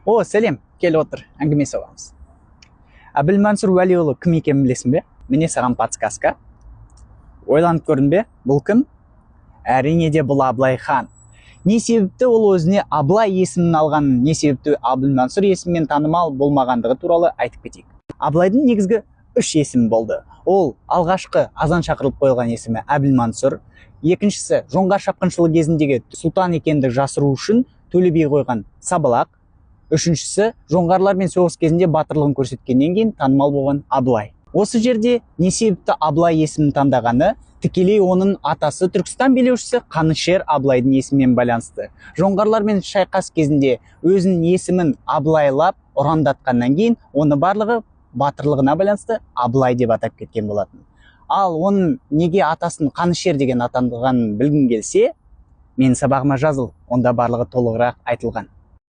О, сәлем, келіп отыр, әңгіме соғамыз. Әбілмансұр Уәлиұлы кім екенін білесің бе? Міне саған подсказка. Ойланып көрдің бе? Бұл кім? Әрине де бұл Абылай хан. Не себепті ол өзіне Абылай есімін алғанын, не себепті Әбілмансұр есімімен танымал болмағандығы туралы айтып кетейік. Абылайдың негізгі 3 есімі болды. Ол алғашқы азан шақырылып қойылған есімі Әбілмансұр, екіншісі жоңғар шапқыншылығы кезіндегі сұлтан екендігін жасыру үшін Төле би қойған Сабалақ, үшіншісі жоңғарлармен соғыс кезінде батырлығын көрсеткеннен кейін танымал болған Абылай. Осы жерде не себепті Абылай есімін таңдағаны тікелей оның атасы Түркістан билеушісі Қанышер Абылайдың есімімен байланысты. Жоңғарлармен шайқас кезінде өзінің есімін Абылайлап ұрандатқаннан кейін оны барлығы батырлығына байланысты Абылай деп атап кеткен болатын. Ал оның неге атасын Қанышер деген атанғанын білгің келсе, мен сабағыма жазыл, онда барлығы толығырақ айтылған.